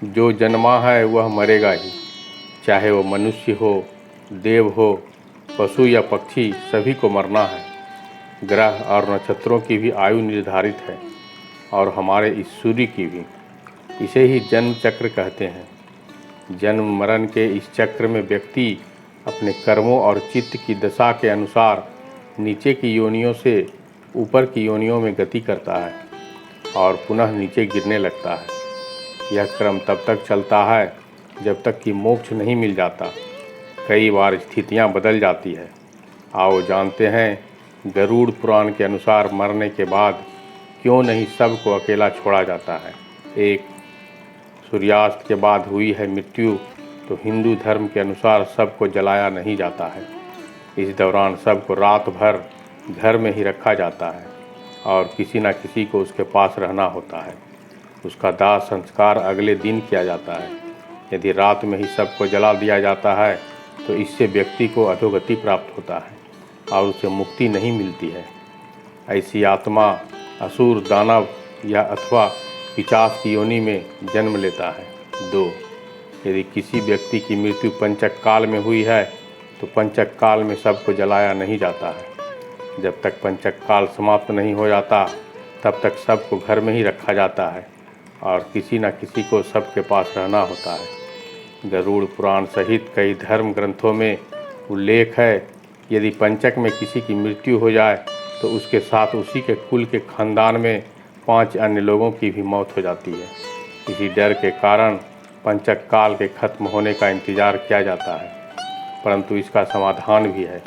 जो जन्मा है वह मरेगा ही, चाहे वो मनुष्य हो, देव हो, पशु या पक्षी, सभी को मरना है। ग्रह और नक्षत्रों की भी आयु निर्धारित है और हमारे इस सूर्य की भी। इसे ही जन्म चक्र कहते हैं। जन्म मरण के इस चक्र में व्यक्ति अपने कर्मों और चित्त की दशा के अनुसार नीचे की योनियों से ऊपर की योनियों में गति करता है और पुनः नीचे गिरने लगता है। यह क्रम तब तक चलता है जब तक कि मोक्ष नहीं मिल जाता। कई बार स्थितियां बदल जाती है। आओ जानते हैं गरुड़ पुराण के अनुसार मरने के बाद क्यों नहीं सबको अकेला छोड़ा जाता है। 1. सूर्यास्त के बाद हुई है मृत्यु तो हिंदू धर्म के अनुसार सबको जलाया नहीं जाता है। इस दौरान सबको रात भर घर में ही रखा जाता है और किसी न किसी को उसके पास रहना होता है। उसका दाह संस्कार अगले दिन किया जाता है। यदि रात में ही सबको जला दिया जाता है तो इससे व्यक्ति को अधोगति प्राप्त होता है और उसे मुक्ति नहीं मिलती है। ऐसी आत्मा असुर, दानव या अथवा पिशाच की योनि में जन्म लेता है। 2. यदि किसी व्यक्ति की मृत्यु पंचक काल में हुई है तो पंचक काल में सबको जलाया नहीं जाता है। जब तक पंचक काल समाप्त नहीं हो जाता तब तक सबको घर में ही रखा जाता है और किसी न किसी को सबके पास रहना होता है। गरुड़ पुराण सहित कई धर्म ग्रंथों में उल्लेख है, यदि पंचक में किसी की मृत्यु हो जाए तो उसके साथ उसी के कुल के खानदान में 5 अन्य लोगों की भी मौत हो जाती है। इसी डर के कारण पंचक काल के खत्म होने का इंतज़ार किया जाता है। परंतु इसका समाधान भी है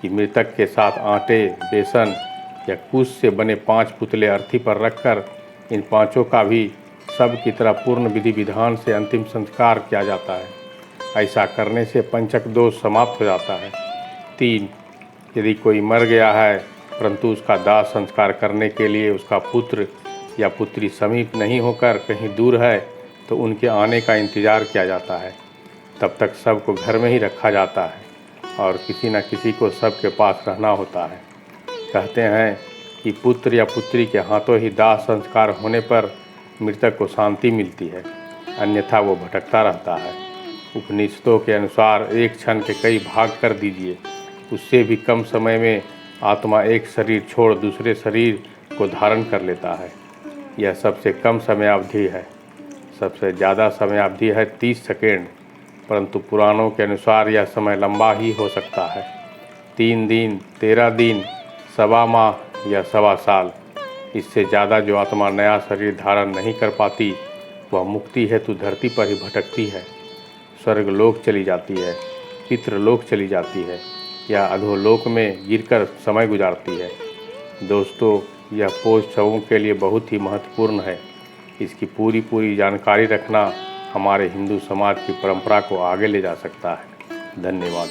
कि मृतक के साथ आटे, बेसन या कुश से बने 5 पुतले अर्थी पर रखकर इन 5 का भी सब की तरह पूर्ण विधि विधान से अंतिम संस्कार किया जाता है। ऐसा करने से पंचक दोष समाप्त हो जाता है। 3. यदि कोई मर गया है परंतु उसका दाह संस्कार करने के लिए उसका पुत्र या पुत्री समीप नहीं होकर कहीं दूर है तो उनके आने का इंतज़ार किया जाता है। तब तक सबको घर में ही रखा जाता है और किसी न किसी को सबके पास रहना होता है। कहते हैं कि पुत्र या पुत्री के हाथों ही दाह संस्कार होने पर मृतक को शांति मिलती है, अन्यथा वो भटकता रहता है। उपनिषदों के अनुसार एक क्षण के कई भाग कर दीजिए, उससे भी कम समय में आत्मा एक शरीर छोड़ दूसरे शरीर को धारण कर लेता है। यह सबसे कम समयावधि है। सबसे ज़्यादा समयावधि है 30 सेकेंड, परंतु पुराणों के अनुसार यह समय लंबा ही हो सकता है। 3 दिन, 13 दिन, 1.25 माह या 1.25 साल। इससे ज़्यादा जो आत्मा नया शरीर धारण नहीं कर पाती वह मुक्ति हेतु धरती पर ही भटकती है। स्वर्ग लोक चली जाती है, पितृलोक चली जाती है या अधोलोक में गिरकर समय गुजारती है। दोस्तों, यह पोस्ट सबों के लिए बहुत ही महत्वपूर्ण है। इसकी पूरी जानकारी रखना हमारे हिंदू समाज की परंपरा को आगे ले जा सकता है। धन्यवाद।